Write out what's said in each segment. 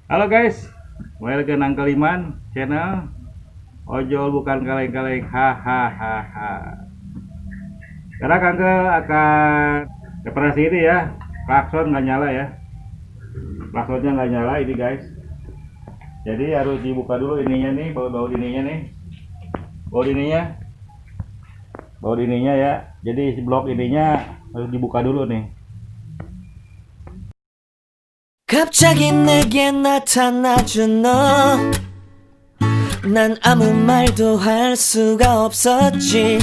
Halo guys, kembali ke Nang Kaliman channel. Ojol bukan kaleng-kaleng, hahaha. Sekarang Kangke akan reparasi ini ya. Klakson nggak nyala ya. Klaksonnya nggak nyala ini guys. Jadi harus dibuka dulu ininya nih, baut ininya nih. Baut ininya ya. Jadi si blok ininya harus dibuka dulu nih. 갑자기 내게 나타나준 너, 난 아무 말도 할 수가 없었지.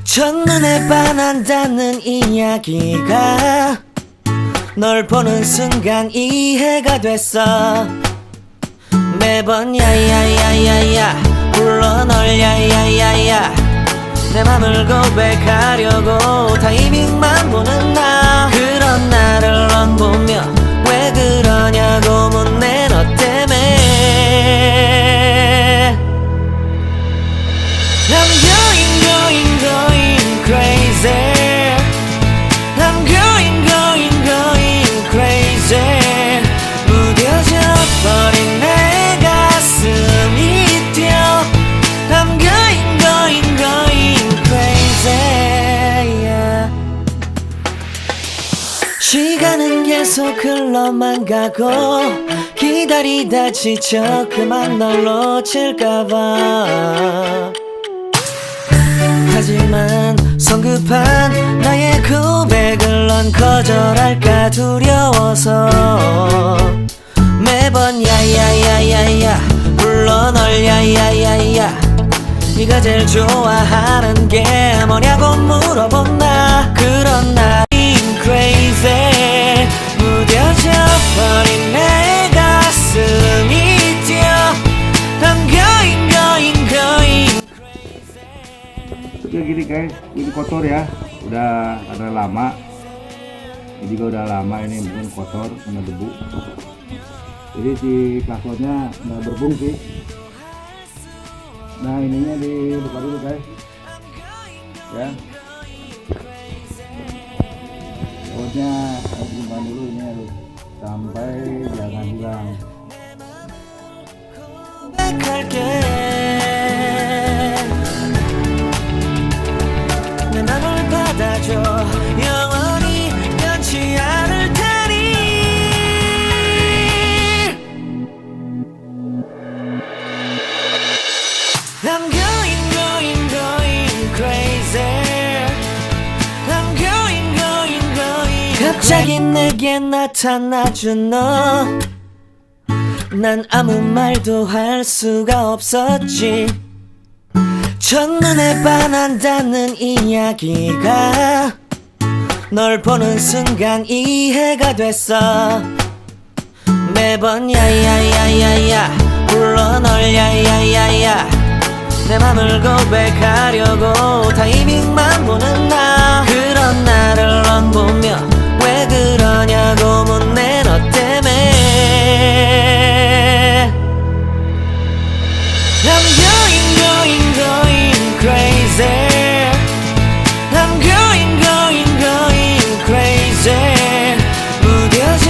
첫눈에 반한다는 이야기가 널 보는 순간 이해가 됐어. 매번 야야야야야 불러 널 야야야야, 내 맘을 고백하려고 타이밍만 보는 나. 그런 나를 넌 보며 왜 그러냐고 묻네. 너 때문에 I'm going crazy. I'm going crazy. 무뎌져 버린 내 가슴이 뛰어. I'm going crazy, yeah. 시간은 계속 흘러만 가고 기다리다 지쳐 그만 널 놓칠까봐. 하지만 성급한 나의 고백을 넌 거절할까 두려워서 매번 야야야야야 불러 널 야야야야. 네가 제일 좋아하는 게 뭐냐고 물어본 나. 그런 나 crazy. 무뎌져 버린 내 가슴이 뛰어. I'm going crazy. Oke gini guys, ini kotor ya, udah ada lama. Ini juga udah lama, ini mungkin kotor kena debu. Jadi si klaksonnya nggak berfungsi. Nah ininya dibuka dulu guys, ya. Bautnya harus dibuka dulu, ini harus sampai jangan hilang. 내 맘을 받아줘. 영원히 변치 않을 테니. I'm going crazy. I'm going 갑자기 내게 나타나준 너, 난 아무 말도 할 수가 없었지. 첫눈에 반한다는 이야기가 널 보는 순간 이해가 됐어. 매번 야야야야야 불러 널 야야야야, 내 맘을 고백하려고 타이밍만 보는 나. 그런 나를 넌 보며 왜 그러냐고 묻네. 너 때문에 I'm going crazy. I'm going crazy. 무뎌져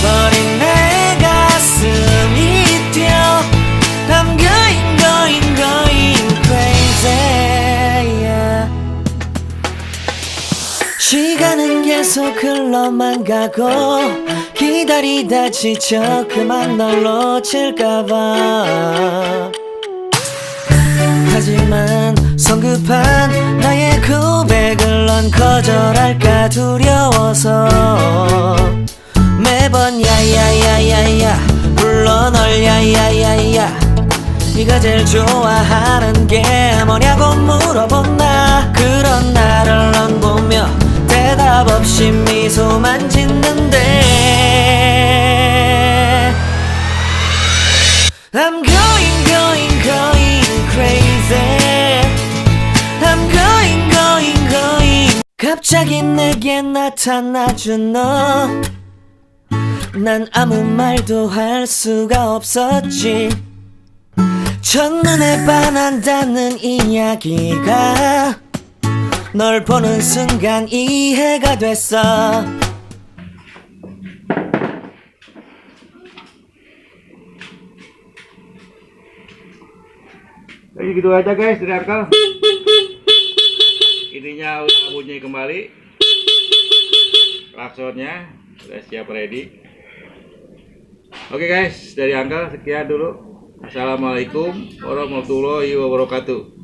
버린 내 가슴이 뛰어. I'm going crazy, yeah. 시간은 계속 흘러만 가고 기다리다 지쳐 그만 널 놓칠까봐. 하지만 성급한 나의 고백을 넌 거절할까 두려워서 매번 야야야야야 불러 널 야야야야. 네가 제일 좋아하는 게 뭐냐고 물어본 나. 그런 나를 넌 보며 대답 없이 미소만 짓는데 I'm going crazy. I'm going 갑자기 내게 나타나준 너, 난 아무 말도 할 수가 없었지. 첫눈에 반한다는 이야기가 널 보는 순간 이해가 됐어. Jadi gitu aja guys dari Uncle. Ininya udah bunyi kembali. Klaksonnya udah siap ready. Oke guys, dari Uncle sekian dulu. Assalamualaikum warahmatullahi wabarakatuh.